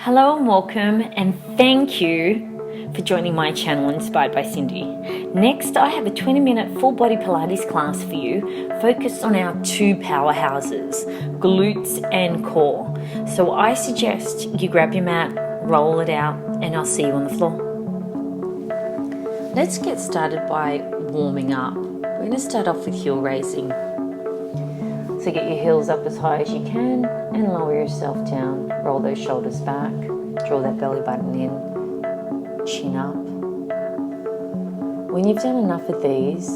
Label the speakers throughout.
Speaker 1: Hello and welcome, and thank you for joining my channel Inspired by Cyndi. Next, I have a 20-minute full body Pilates class for you focused on our two powerhouses, glutes and core. So I suggest you grab your mat, roll it out, and I'll see you on the floor. Let's get started by warming up. We're going to start off with heel raising. So get your heels up as high as you can and lower yourself down. Roll those shoulders back, draw that belly button in, chin up. When you've done enough of these,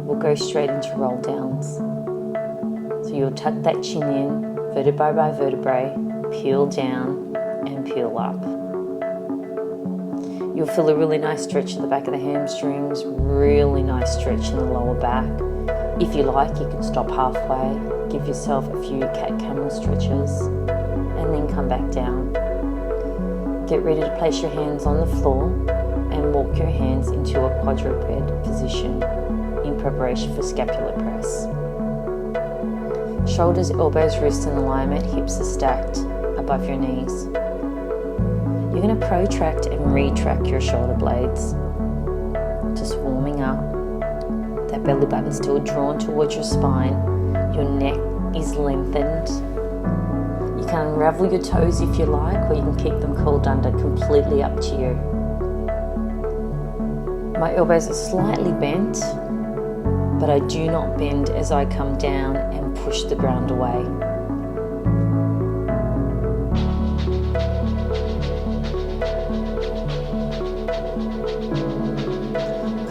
Speaker 1: we'll go straight into roll downs. So you'll tuck that chin in, vertebrae by vertebrae, peel down and peel up. You'll feel a really nice stretch at the back of the hamstrings, really nice stretch in the lower back. If you like, you can stop halfway, give yourself a few cat-camel stretches, and then come back down. Get ready to place your hands on the floor and walk your hands into a quadruped position in preparation for scapular press. Shoulders, elbows, wrists in alignment, hips are stacked above your knees. You're going to protract and retract your shoulder blades, just warming up. That belly button still drawn towards your spine. Your neck is lengthened. You can unravel your toes if you like, or you can keep them curled under, completely up to you. My elbows are slightly bent, but I do not bend as I come down and push the ground away.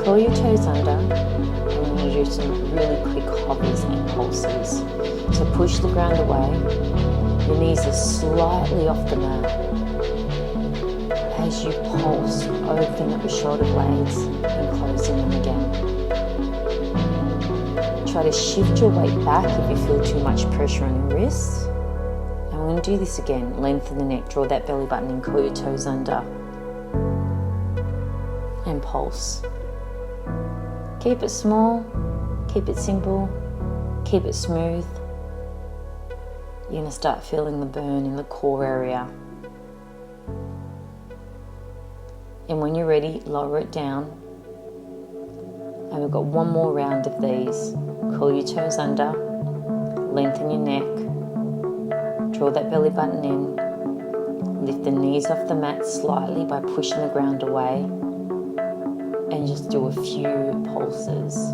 Speaker 1: Curl your toes under. Do some really quick hovers and pulses. So push the ground away. Your knees are slightly off the mat. As you pulse, open up your shoulder blades and closing them again. Try to shift your weight back if you feel too much pressure on your wrists. And we're going to do this again. Lengthen the neck, draw that belly button and curl your toes under. And pulse. Keep it small. Keep it simple, keep it smooth. You're going to start feeling the burn in the core area. And when you're ready, lower it down. And we've got one more round of these. Curl your toes under, lengthen your neck, draw that belly button in, lift the knees off the mat slightly by pushing the ground away, and just do a few pulses.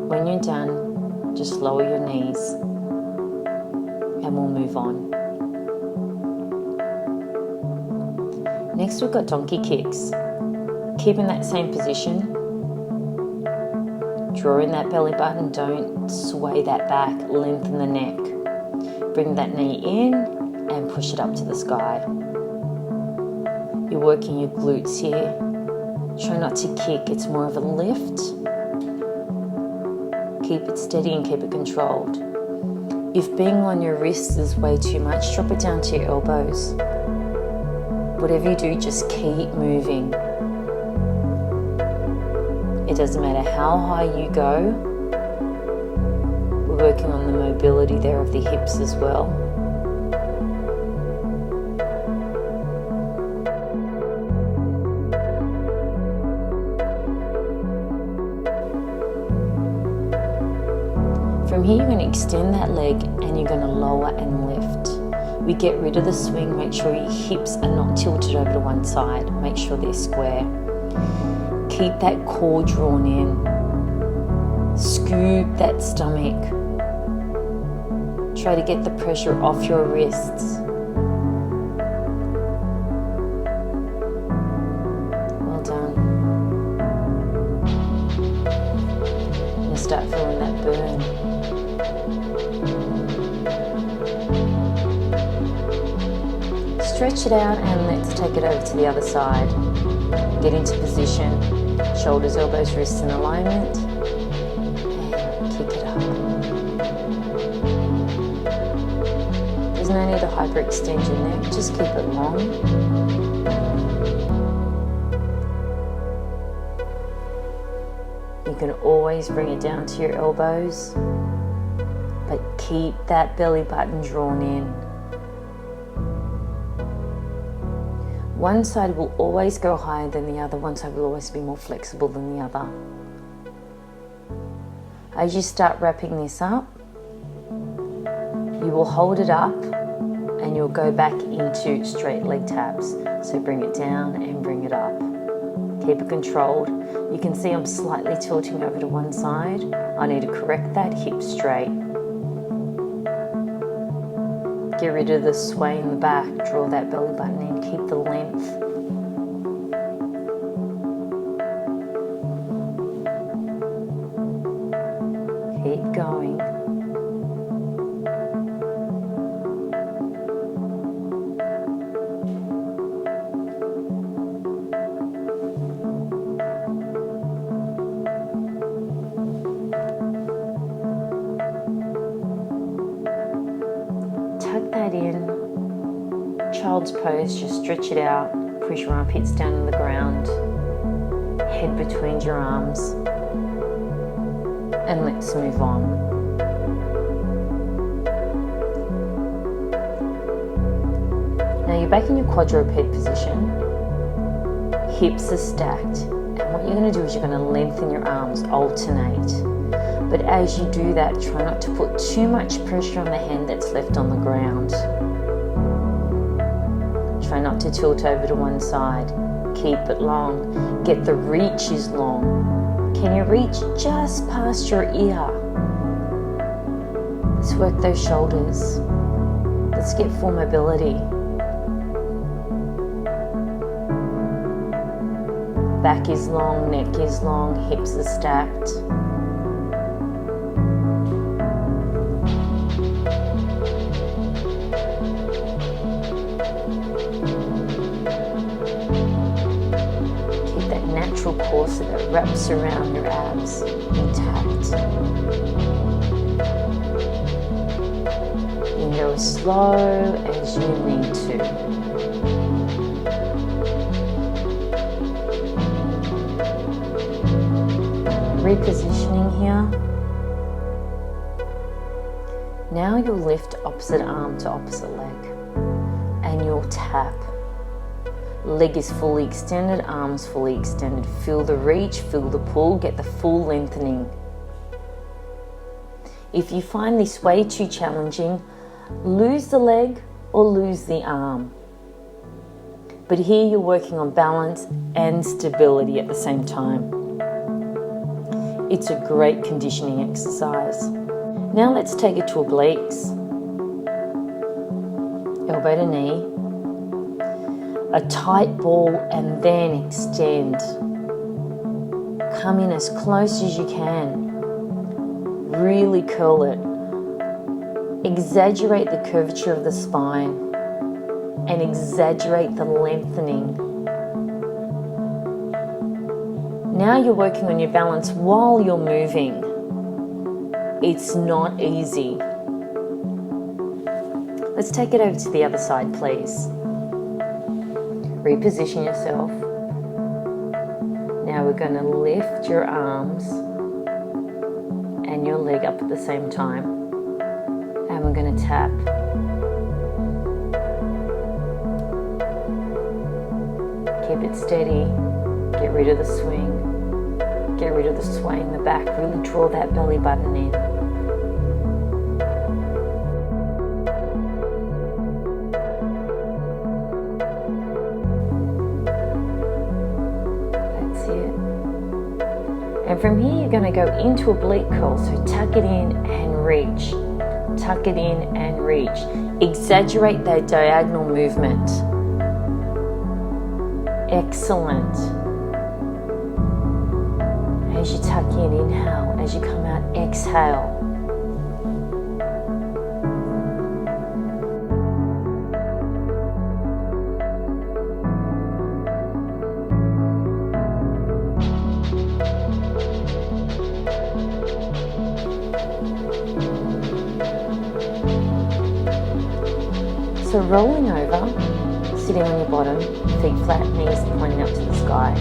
Speaker 1: When you're done, just lower your knees and we'll move on. Next we've got donkey kicks. Keep in that same position. Draw in that belly button, don't sway that back, lengthen the neck. Bring that knee in and push it up to the sky. You're working your glutes here. Try not to kick, it's more of a lift. Keep it steady and keep it controlled. If being on your wrists is way too much, drop it down to your elbows. Whatever you do, just keep moving. It doesn't matter how high you go. We're working on the mobility there of the hips as well. From here, you're going to extend that leg and you're going to lower and lift. We get rid of the swing, make sure your hips are not tilted over to one side. Make sure they're square. Keep that core drawn in. Scoop that stomach. Try to get the pressure off your wrists. Well done. And start feeling that burn. Stretch it out and let's take it over to the other side. Get into position, shoulders, elbows, wrists in alignment, and kick it up. There's no need to hyperextend your neck, just keep it long. You can always bring it down to your elbows, but Keep that belly button drawn in. One side will always go higher than the other. One side will always be more flexible than the other. As you start wrapping this up, you will hold it up and you'll go back into straight leg taps. So bring it down and bring it up. Keep it controlled. You can see I'm slightly tilting over to one side. I need to correct that, hip straight. Get rid of the sway in the back, draw that belly button in, keep the length. Keep going. Tuck that in. Child's pose, just stretch it out. Push your armpits down on the ground. Head between your arms. And let's move on. Now you're back in your quadruped position. Hips are stacked. And what you're going to do is you're going to lengthen your arms, alternate. But as you do that, try not to put too much pressure on the hand that's left on the ground. Try not to tilt over to one side. Keep it long. Get the reaches long. Can you reach just past your ear? Let's work those shoulders. Let's get full mobility. Back is long, neck is long, hips are stacked. Core so that wraps around your abs intact. You can go as slow as you need to. Repositioning here. Now you'll lift opposite arm to opposite leg and you'll tap. Leg is fully extended, arms fully extended. Feel the reach, feel the pull, get the full lengthening. If you find this way too challenging, lose the leg or lose the arm. But here you're working on balance and stability at the same time. It's a great conditioning exercise. Now let's take it to obliques. Elbow to knee. A tight ball and then extend. Come in as close as you can. Really curl it. Exaggerate the curvature of the spine and exaggerate the lengthening. Now you're working on your balance while you're moving. It's not easy. Let's take it over to the other side, please. Reposition yourself. Now we're going to lift your arms and your leg up at the same time. And we're going to tap. Keep it steady. Get rid of the swing. Get rid of the sway in the back. Really draw that belly button in. And from here you're going to go into oblique curl, so tuck it in and reach. Tuck it in and reach. Exaggerate that diagonal movement. Excellent. As you tuck in, inhale. As you come out, exhale. So rolling over, sitting on your bottom, feet flat, knees pointing up to the sky.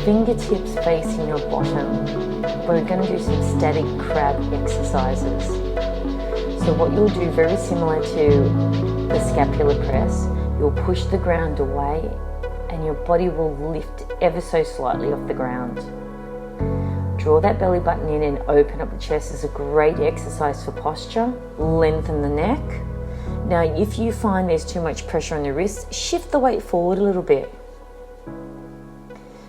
Speaker 1: Fingertips facing your bottom. we're going to do some static crab exercises. So what you'll do, very similar to the scapular press, you'll push the ground away and your body will lift ever so slightly off the ground. Draw that belly button in and open up the chest. Is a great exercise for posture. Lengthen the neck. Now, if you find there's too much pressure on the wrist, shift the weight forward a little bit.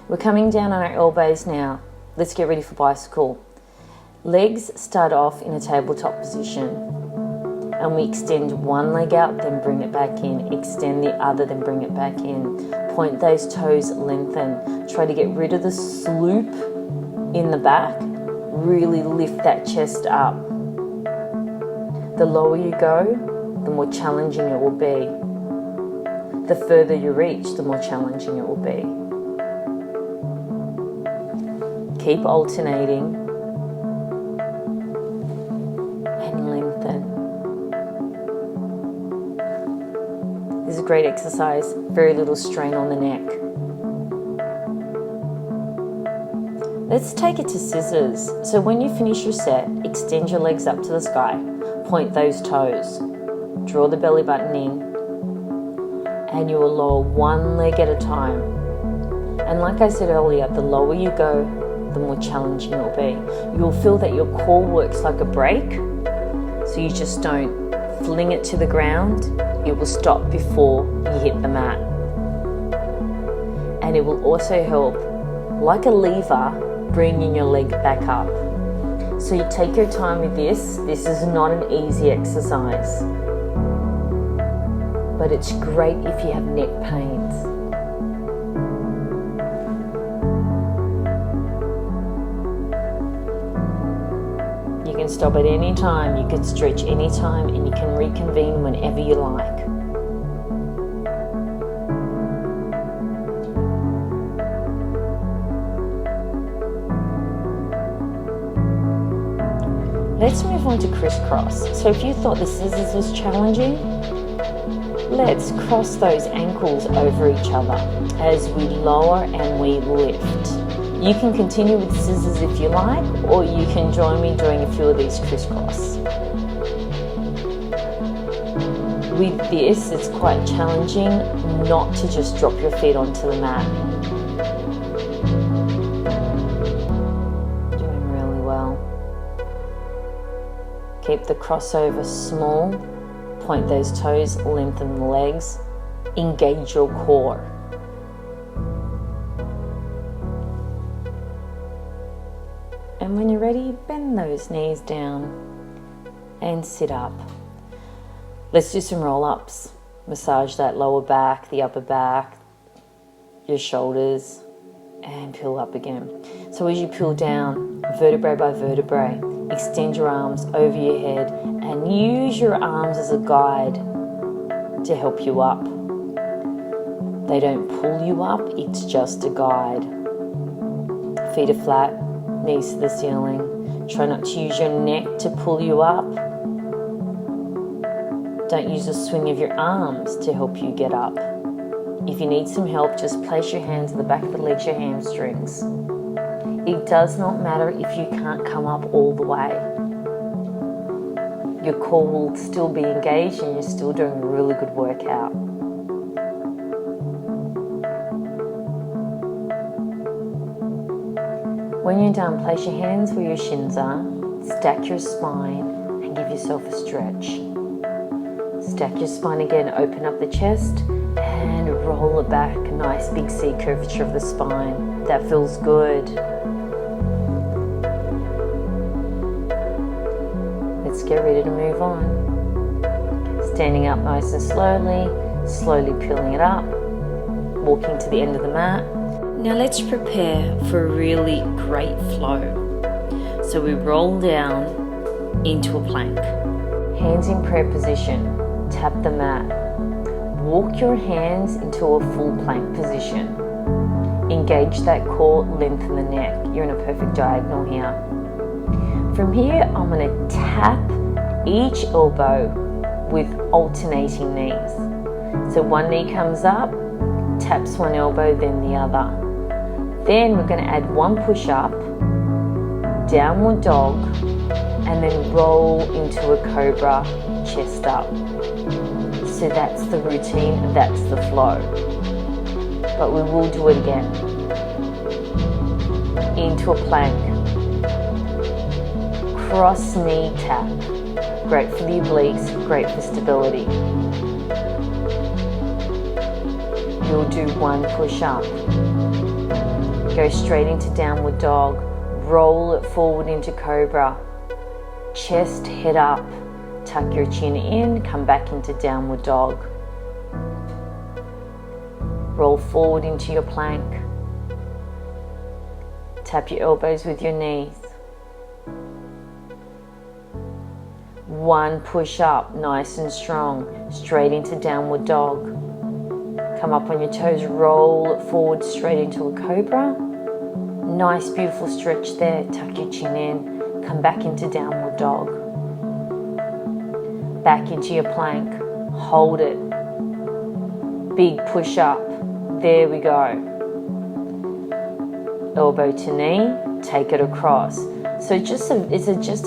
Speaker 1: We're coming down on our elbows now. Let's get ready for bicycle. Legs start off in a tabletop position. And we extend one leg out, then bring it back in. Extend the other, then bring it back in. Point those toes, lengthen. Try to get rid of the sloop in the back. Really lift that chest up. The lower you go, the more challenging it will be. The further you reach, the more challenging it will be. Keep alternating and lengthen. This is a great exercise, very little strain on the neck. Let's take it to scissors. So when you finish your set, extend your legs up to the sky, point those toes, draw the belly button in, and you will lower one leg at a time. And like I said earlier, the lower you go, the more challenging it will be. You'll feel that your core works like a brake, so you just don't fling it to the ground. It will stop before you hit the mat. And it will also help, like a lever, bringing your leg back up. So you take your time with this. This is not an easy exercise, but it's great if you have neck pains. You can stop at any time, you can stretch any time, and you can reconvene whenever you like. Let's move on to crisscross. So if you thought the scissors was challenging, let's cross those ankles over each other as we lower and we lift. You can continue with scissors if you like, or you can join me doing a few of these crisscross. With this, it's quite challenging not to just drop your feet onto the mat. Doing really well. Keep the crossover small, point those toes, lengthen the legs, engage your core. And when you're ready, bend those knees down and sit up. Let's do some roll-ups. Massage that lower back, the upper back, your shoulders, and peel up again. So as you peel down, vertebrae by vertebrae, extend your arms over your head and use your arms as a guide to help you up. They don't pull you up, it's just a guide. Feet are flat, knees to the ceiling. Try not to use your neck to pull you up. Don't use the swing of your arms to help you get up. If you need some help, just place your hands on the back of the legs, your hamstrings. It does not matter if you can't come up all the way. Your core will still be engaged and you're still doing a really good workout. When you're done, place your hands where your shins are, stack your spine and give yourself a stretch. Stack your spine again, open up the chest and roll it back. Nice big C curvature of the spine. That feels good. Let's get ready to move on. Standing up nice and slowly peeling it up, walking to the end of the mat. Now let's prepare for a really great flow. So we roll down into a plank. Hands in prayer position. Tap the mat. Walk your hands into a full plank position. Engage that core, lengthen the neck. You're in a perfect diagonal here. From here, I'm going to tap each elbow with alternating knees. So one knee comes up, taps one elbow, then the other. Then we're going to add one push up downward dog, and then roll into a cobra, chest up. So that's the routine, that's the flow. But we will do it again. Into a plank. Cross knee tap. Great for the obliques, great for stability. You'll do one push up. Go straight into downward dog. Roll it forward into cobra. Chest, head up. Tuck your chin in, come back into downward dog. Roll forward into your plank. Tap your elbows with your knees. One push up, nice and strong, straight into downward dog. Come up on your toes, roll it forward straight into a cobra. Nice, beautiful stretch there. Tuck your chin in, come back into downward dog. Back into your plank, hold it. Big push up, there we go. Elbow to knee, take it across. So it's just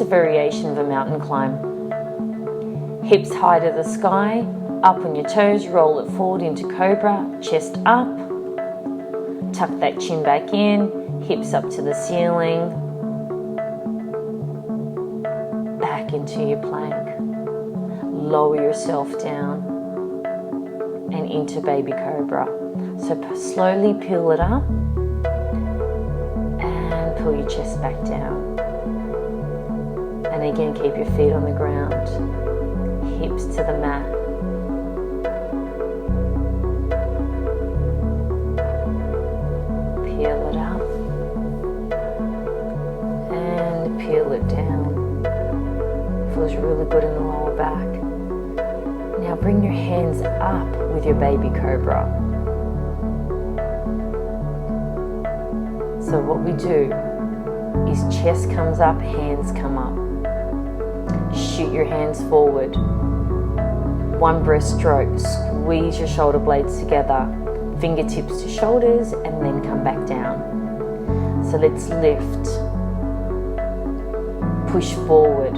Speaker 1: a variation of a mountain climb. Hips high to the sky, up on your toes, roll it forward into cobra, chest up. Tuck that chin back in, hips up to the ceiling. Back into your plank. Lower yourself down and into baby cobra. So slowly peel it up and pull your chest back down. And again, keep your feet on the ground, hips to the mat. Peel it up and peel it down. Feels really good in the lower back. Now bring your hands up with your baby cobra. So what we do is chest comes up, hands come up. Shoot your hands forward. One breaststroke, squeeze your shoulder blades together. Fingertips to shoulders and then come back down. So let's lift. Push forward.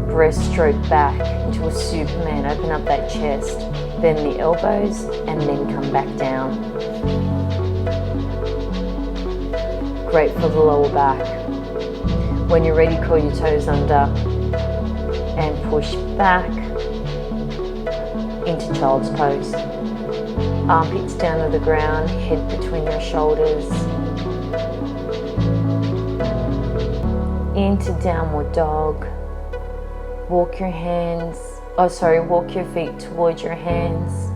Speaker 1: Breaststroke back into a Superman. Open up that chest. Bend the elbows and then come back down. Great for the lower back. When you're ready, curl your toes under and push back into child's pose. Armpits down to the ground, head between your shoulders. Into downward dog. Walk your feet towards your hands.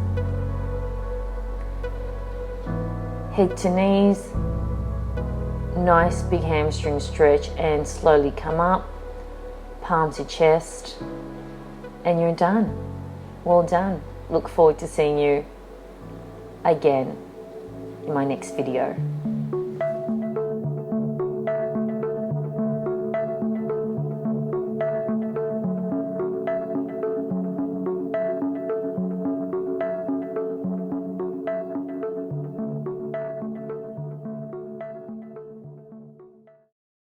Speaker 1: Head to knees. Nice big hamstring stretch and slowly come up. Palm to chest. And you're done. Well done. Look forward to seeing you again in my next video.